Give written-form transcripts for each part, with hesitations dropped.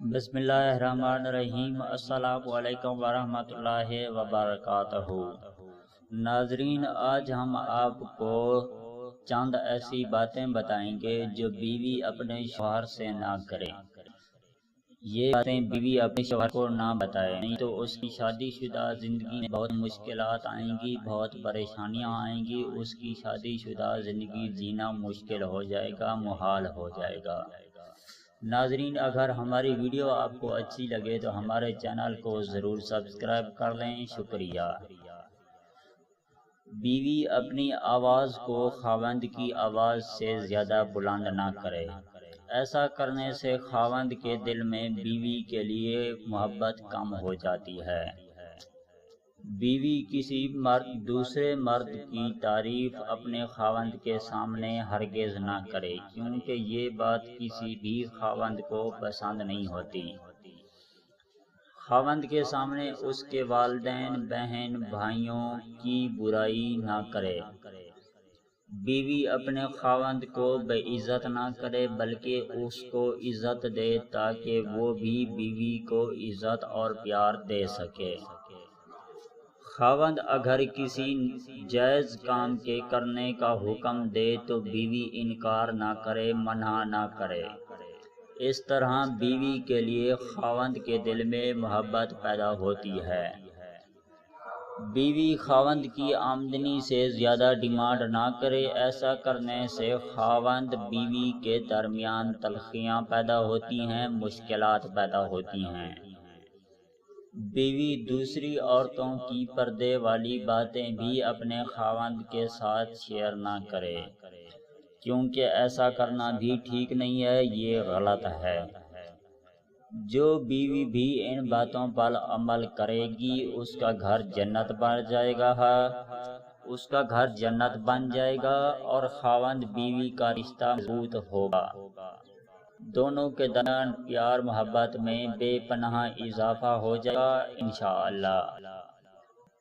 بسم اللہ الرحمن الرحیم۔ السلام علیکم ورحمۃ اللہ وبرکاتہ۔ ناظرین، آج ہم آپ کو چند ایسی باتیں بتائیں گے جو بیوی اپنے شوہر سے نہ کرے۔ یہ باتیں بیوی اپنے شوہر کو نہ بتائے، نہیں تو اس کی شادی شدہ زندگی میں بہت مشکلات آئیں گی، بہت پریشانیاں آئیں گی، اس کی شادی شدہ زندگی جینا مشکل ہو جائے گا، محال ہو جائے گا۔ ناظرین، اگر ہماری ویڈیو آپ کو اچھی لگے تو ہمارے چینل کو ضرور سبسکرائب کر لیں، شکریہ۔ بیوی اپنی آواز کو خاوند کی آواز سے زیادہ بلند نہ کرے۔ ایسا کرنے سے خاوند کے دل میں بیوی کے لیے محبت کم ہو جاتی ہے۔ بیوی کسی دوسرے مرد کی تعریف اپنے خاوند کے سامنے ہرگز نہ کرے، کیونکہ یہ بات کسی بھی خاوند کو پسند نہیں ہوتی۔ خاوند کے سامنے اس کے والدین، بہن، بھائیوں کی برائی نہ کرے۔ بیوی اپنے خاوند کو بے عزت نہ کرے، بلکہ اس کو عزت دے تاکہ وہ بھی بیوی کو عزت اور پیار دے سکے۔ خاوند اگر کسی جائز کام کے کرنے کا حکم دے تو بیوی انکار نہ کرے، منع نہ کرے۔ اس طرح بیوی کے لیے خاوند کے دل میں محبت پیدا ہوتی ہے۔ بیوی خاوند کی آمدنی سے زیادہ ڈیمانڈ نہ کرے، ایسا کرنے سے خاوند بیوی کے درمیان تلخیاں پیدا ہوتی ہیں، مشکلات پیدا ہوتی ہیں۔ بیوی دوسری عورتوں کی پردے والی باتیں بھی اپنے خاوند کے ساتھ شیئر نہ کرے، کیونکہ ایسا کرنا بھی ٹھیک نہیں ہے، یہ غلط ہے۔ جو بیوی بھی ان باتوں پر عمل کرے گی اس کا گھر جنت بن جائے گا، اور خاوند بیوی کا رشتہ مضبوط ہوگا۔ دونوں کے درمیان پیار محبت میں بے پناہ اضافہ ہو جائے گا انشاءاللہ۔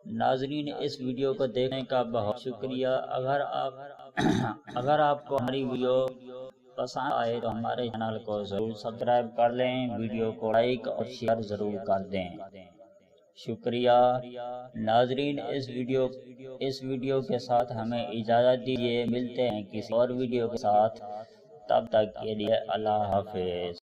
ناظرین، اس ویڈیو کو دیکھنے کا بہت شکریہ۔ اگر آپ کو ہماری ویڈیو پسند آئے تو ہمارے چینل کو ضرور سبسکرائب کر لیں، ویڈیو کو لائک اور شیئر ضرور کر دیں، شکریہ۔ ناظرین، اس ویڈیو کے ساتھ ہمیں اجازت دیجیے، ملتے ہیں کسی اور ویڈیو کے ساتھ، تب تک کے لیے اللہ حافظ۔